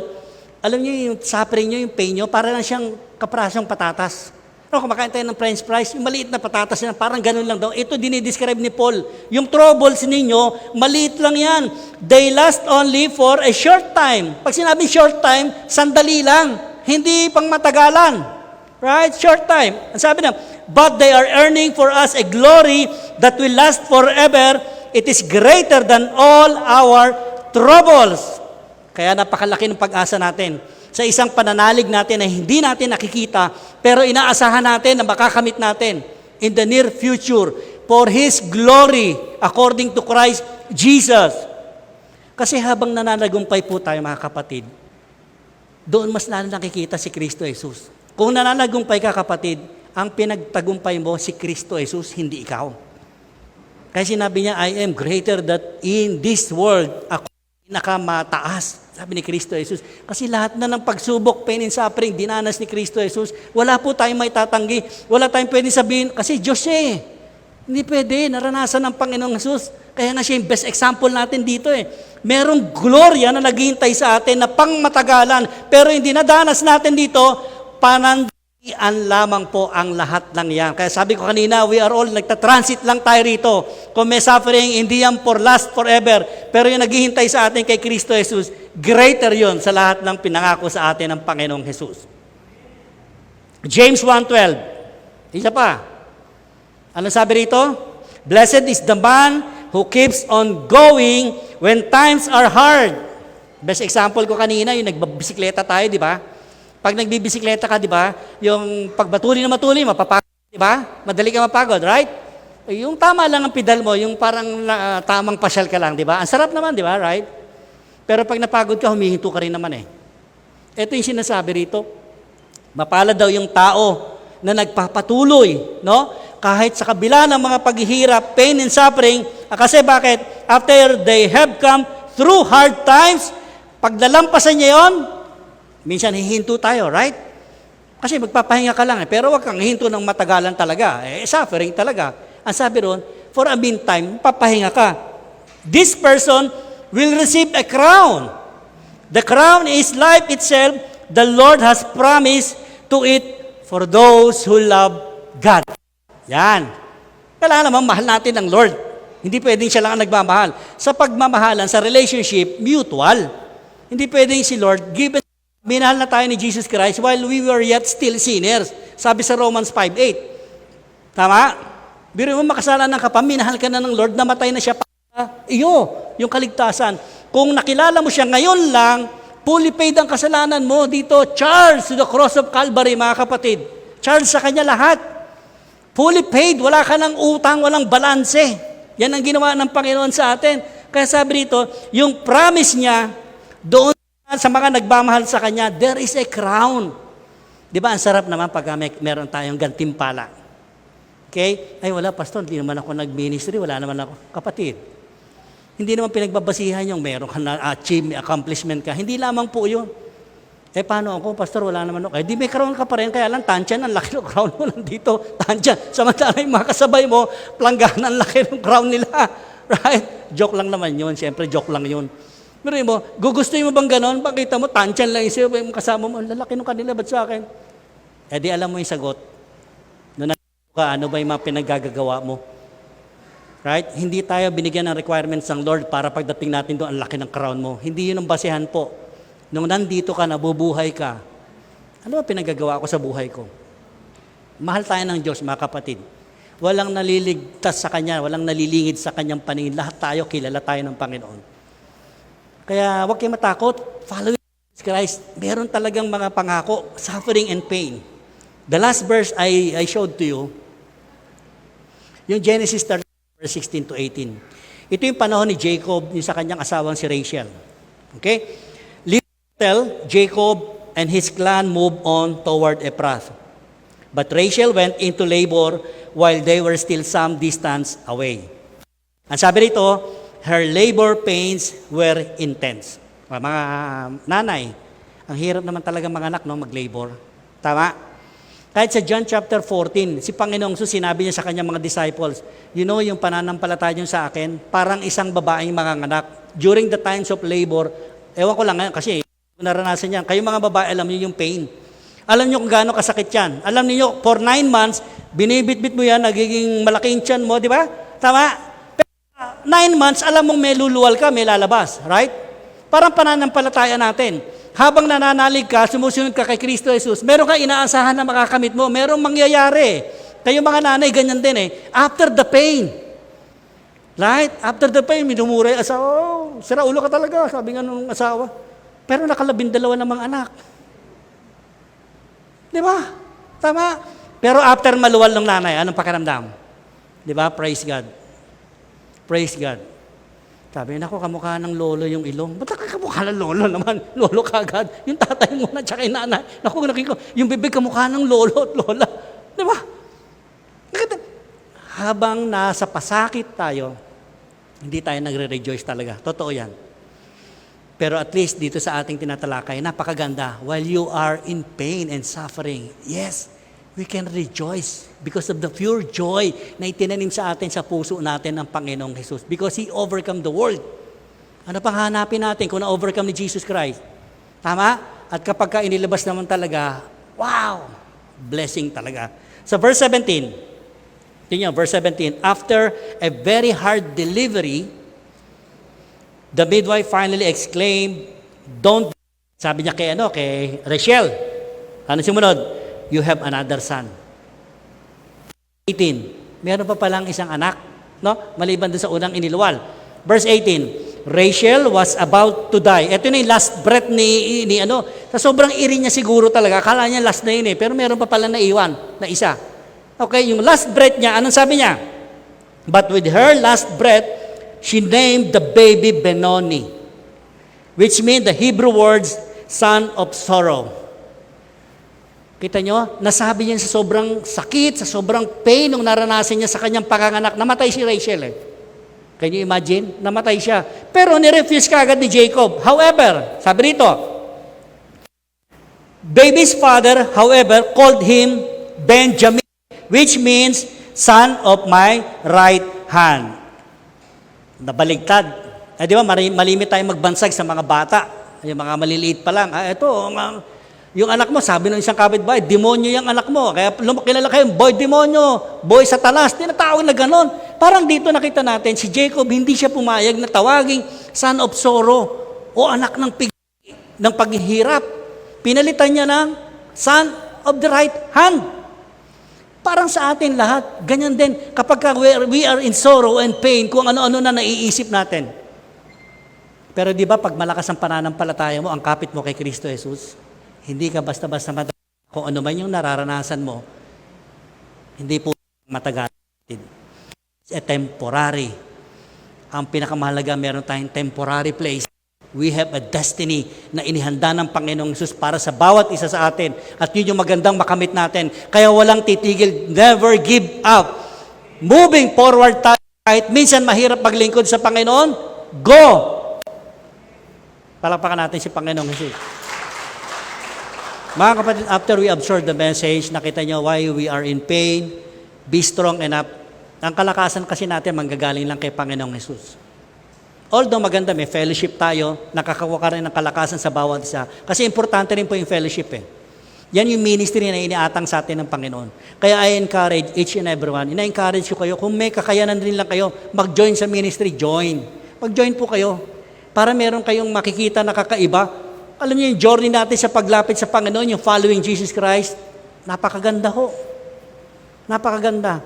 alam niyo yung suffering niyo, yung pain niyo, para lang siyang kaprasong patatas. Kumakain tayo ng french fries, yung maliit na patatas na parang ganun lang daw. Ito dinidescribe ni Paul. Yung troubles ninyo, maliit lang yan. They last only for a short time. Pag sinabi short time, sandali lang. Hindi pang matagalan. Right? Short time. Ang sabi na, but they are earning for us a glory that will last forever. It is greater than all our troubles. Kaya napakalaki ng pag-asa natin. Sa isang pananalig natin na hindi natin nakikita, pero inaasahan natin na makakamit natin in the near future for His glory according to Christ Jesus. Kasi habang nananagumpay po tayo mga kapatid, doon mas lalo nakikita si Kristo Jesus. Kung nananagumpay ka kapatid, ang pinagtagumpay mo si Kristo Jesus, hindi ikaw. Kaya sinabi niya, I am greater that in this world, ako nakamataas, sabi ni Kristo Jesus. Kasi lahat na ng pagsubok, pain and suffering, dinanas ni Kristo Jesus. Wala po tayong may tatanggi. Wala tayong pwede sabihin, kasi Diyos siya eh. Hindi pwede, naranasan ng Panginoong Jesus. Kaya nga siya yung best example natin dito eh. Merong gloria na naghihintay sa atin na pangmatagalan, pero hindi nadanas natin dito, panandian lamang po ang lahat ng yan. Kaya sabi ko kanina, we are all nagtatransit lang tayo rito. Kung may suffering, hindi yan for last forever. Pero yung naghihintay sa atin kay Kristo Jesus, greater yon sa lahat ng pinangako sa atin ng Panginoong Jesus. James 1:12. Isa pa. Ano sabi rito? Blessed is the man who keeps on going when times are hard. Best example ko kanina, yung nagbabisikleta tayo, di ba? Pag nagbibisikleta ka, di ba? Yung pagbatuli na matuli, mapapagod, di ba? Madali ka mapagod, right? Yung tama lang ang pedal mo, yung parang tamang pasyal ka lang, di ba? Ang sarap naman, di ba? Right? Pero pag napagod ka, humihinto ka rin naman eh. Ito yung sinasabi rito. Mapalad daw yung tao na nagpapatuloy, no? Kahit sa kabila ng mga paghihirap, pain and suffering, kasi bakit? After they have come through hard times, pag nalampasan niya yon, minsan hihinto tayo, right? Kasi magpapahinga ka lang eh, pero wag kang hihinto ng matagalan talaga. Suffering talaga. Ang sabi ron, for a meantime, papahinga ka. This person will receive a crown. The crown is life itself. The Lord has promised to it for those who love God. Yan. Kailangan naman mahal natin ang Lord. Hindi pwedeng siya lang ang nagmamahal. Sa pagmamahalan, sa relationship, mutual. Hindi pwedeng si Lord, minahal na tayo ni Jesus Christ while we were yet still sinners. Sabi sa Romans 5:8. Tama? Biro mo makasalanan ka pa, minahal ka na ng Lord, namatay na siya para iyo, yung kaligtasan. Kung nakilala mo siya ngayon lang, fully paid ang kasalanan mo dito, charge to the cross of Calvary, mga kapatid. Charge sa kanya lahat. Fully paid, wala ka ng utang, walang balanse. Yan ang ginawa ng Panginoon sa atin. Kaya sabi dito, yung promise niya, doon sa mga nagmamahal sa kanya, there is a crown. Di ba, ang sarap naman pag meron tayong gantimpala. Okay? Ay, wala, pastor, hindi naman ako nag-ministry, wala naman ako. Kapatid, hindi naman pinagbabasihan yung meron ka na achieve, accomplishment ka. Hindi lamang po yun. Eh, paano ako, pastor, wala naman ako. Eh, di may crown ka pa rin, kaya lang, tansyan, ang laki ng crown mo nandito. Tansyan. Samantala yung mga kasabay mo, planggana, ang laki ng crown nila. Right? Joke lang naman yun. Siyempre, joke lang yun. Pero mo, gugustuhin mo bang ganon? Pakita mo, tansyan lang yung kasama mo, ang lalaki ng kanila, ba't sa akin? Eh, di alam mo yung sagot. Noon ka, ano ba yung mga pinaggagawa mo? Right? Hindi tayo binigyan ng requirements ng Lord para pagdating natin doon, ang laki ng crown mo. Hindi yun ang basehan po. Nung nandito ka, nabubuhay ka, ano ba pinagagawa ko sa buhay ko? Mahal tayo ng Diyos, mga kapatid. Walang naliligtas sa Kanya, walang nalilingid sa Kanyang paningin. Lahat tayo, kilala tayo ng Panginoon. Kaya huwag kayong matakot. Following Jesus Christ, meron talagang mga pangako, suffering and pain. The last verse I showed to you, yung Genesis 30, verse 16 to 18. Ito yung panahon ni Jacob, yung sa kanyang asawang si Rachel. Okay? Jacob and his clan moved on toward Ephrath. But Rachel went into labor while they were still some distance away. Ang sabi rito, her labor pains were intense. Mga nanay, ang hirap naman talaga mga anak, no, mag-labor. Tama? Kahit sa John chapter 14, si Panginoong Jesus, sinabi niya sa kanyang mga disciples, you know, yung pananampalataya niyo sa akin, parang isang babaeng manganganak. During the times of labor, ewan ko lang ngayon, kasi naranasan yan. Kayo mga babae, alam niyo yung pain. Alam niyo kung gaano kasakit yan. Alam niyo, for 9 months, binibit-bit mo yan, nagiging malaking tiyan mo, di ba? Tama? Pero 9 months, alam mong may luluwal ka, may lalabas. Right? Parang pananampalataya natin. Habang nananalig ka, sumusunod ka kay Kristo Jesus, meron ka inaasahan na makakamit mo, merong mangyayari. Kayo mga nanay, ganyan din eh. After the pain. Right? After the pain, minumura yung asawa, oh, sira ulo ka talaga, sabi nga nung asawa. Pero nakalabindalawa ng mga anak. Di ba? Tama. Pero after maluwal ng nanay, anong pakiramdam? Di ba? Praise God. Praise God. Sabi, naku, kamukha ng lolo yung ilong. Ba't kamukha ng lolo naman? Lolo kagad. Yung tatay mo na, tsaka yung nanay. Naku, yung bibig kamukha ng lolo at lola. Di ba? Habang nasa pasakit tayo, hindi tayo nagre-rejoice talaga. Totoo yan. Pero at least dito sa ating tinatalakay, napakaganda. While you are in pain and suffering, yes, we can rejoice because of the pure joy na itinanim sa atin sa puso natin ng Panginoong Jesus. Because He overcome the world. Ano pang hanapin natin kung na-overcome ni Jesus Christ? Tama? At kapag ka inilabas naman talaga, wow! Blessing talaga. Sa verse 17, tingnan, verse 17, after a very hard delivery, the midwife finally exclaimed, don't, sabi niya kay Rachel, ano sumunod? You have another son. 18, meron pa palang isang anak, no? Maliban doon sa unang iniluwal. Verse 18, Rachel was about to die. Ito na yung last breath ni sa sobrang iri niya siguro talaga, akala niya last na yun eh, pero meron pa pala naiwan na isa. Okay, yung last breath niya, anong sabi niya? But with her last breath, she named the baby Benoni, which means the Hebrew words, son of sorrow. Kita nyo, nasabi niya sa sobrang sakit, sa sobrang pain nung naranasan niya sa kanyang panganganak, namatay si Rachel eh. Can you imagine? Namatay siya. Pero nirefuse ka agad ni Jacob. However, sabi rito, baby's father, however, called him Benjamin, which means son of my right hand. Nabaligtad. Di ba, malimit tayong magbansag sa mga bata. Yung mga maliliit pa lang. Yung anak mo, sabi ng isang kapitbahay, demonyo yung anak mo. Kaya kilala kayo, boy demonyo, boy satanas. Tinatawag na ganon. Parang dito nakita natin, si Jacob, hindi siya pumayag na tawaging son of sorrow o anak ng paghihirap. Pinalitan niya ng son of the right hand. Parang sa atin lahat, ganyan din. Kapag we are in sorrow and pain, kung ano-ano na naiisip natin. Pero di ba, pag malakas ang pananampalataya mo, ang kapit mo kay Kristo Jesus, hindi ka basta-basta kung ano man yung nararanasan mo, hindi po matagal. It's a temporary. Ang pinakamahalaga, meron tayong temporary place. We have a destiny na inihanda ng Panginoong Jesus para sa bawat isa sa atin. At yun yung magandang makamit natin. Kaya walang titigil. Never give up. Moving forward tayo. Kahit minsan mahirap maglingkod sa Panginoon, go! Palakpakan natin si Panginoong Jesus. Mga kapatid, after we absorb the message, nakita nyo why we are in pain, be strong enough. Ang kalakasan kasi natin manggagaling lang kay Panginoong Jesus. Although maganda, may fellowship tayo, nakakakuha ka rin ng kalakasan sa bawat isa. Kasi importante rin po yung fellowship eh. Yan yung ministry na iniatang sa atin ng Panginoon. Kaya I encourage each and everyone, ina-encourage ko kayo, kung may kakayanan rin lang kayo, mag-join sa ministry, join. Mag-join po kayo. Para meron kayong makikita na kakaiba. Alam niyo yung journey natin sa paglapit sa Panginoon, yung following Jesus Christ, napakaganda ho. Napakaganda.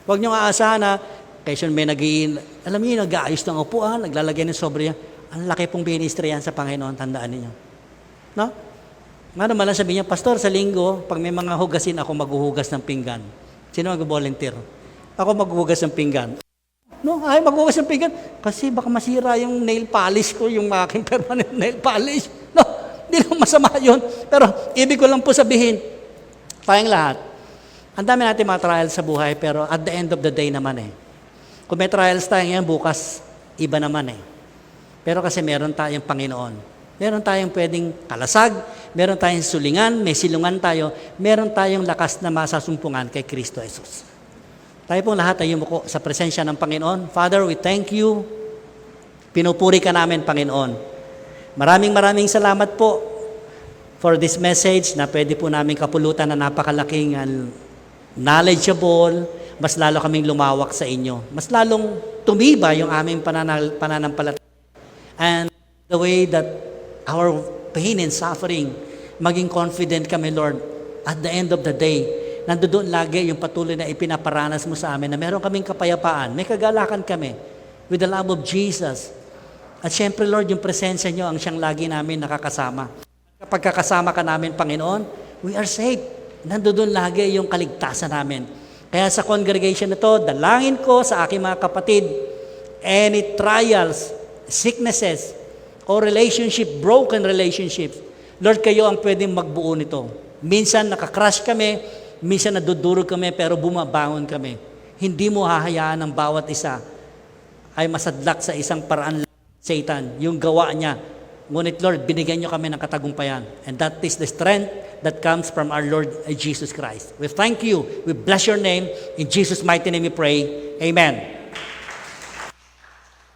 Huwag niyo aasahan na, kaysa may alam niyo, nag-aayos ng upuan, naglalagay ng sobre yan. Ang laki pong ministry yan sa Panginoon, tandaan niyo. No? Nga naman lang sabihin niya, Pastor, sa linggo, pag may mga hugasin, ako maghuhugas ng pinggan. Sino mag-volunteer? Ako maghuhugas ng pinggan. No, ay maghuhugas ng pinggan. Kasi baka masira yung nail polish ko, yung aking permanent nail polish. No, hindi lang masama yun. Pero ibig ko lang po sabihin, tayong lahat, ang dami natin mga trials sa buhay, pero at the end of the day naman kung may trials tayo ngayon, bukas, iba naman Pero kasi meron tayong Panginoon. Meron tayong pwedeng kalasag, meron tayong sulingan, may silungan tayo, meron tayong lakas na masasumpungan kay Kristo Jesus. Tayo pong lahat ay yumuko sa presensya ng Panginoon. Father, we thank you. Pinupuri ka namin, Panginoon. Maraming salamat po for this message na pwede po namin kapulutan na napakalaking knowledgeable, mas lalo kaming lumawak sa inyo. Mas lalong tumiba yung aming pananampalataya. And the way that our pain and suffering, maging confident kami, Lord, at the end of the day, nandoon lagi yung patuloy na ipinaparanas mo sa amin na meron kaming kapayapaan, may kagalakan kami with the love of Jesus. At syempre, Lord, yung presensya nyo ang siyang lagi namin nakakasama. Kapag kakasama ka namin, Panginoon, we are safe. Nandoon lagi yung kaligtasan namin. Kaya sa congregation na to, dalangin ko sa aking mga kapatid, any trials, sicknesses, or broken relationships, Lord, kayo ang pwedeng magbuo nito. Minsan nakakrush kami, minsan nadudurog kami, pero bumabangon kami. Hindi mo hahayaan ng bawat isa ay masadlak sa isang paraan Satan, yung gawa niya. Ngunit Lord, binigyan niyo kami ng katagumpayan. And that is the strength that comes from our Lord Jesus Christ. We thank you. We bless your name. In Jesus' mighty name we pray. Amen.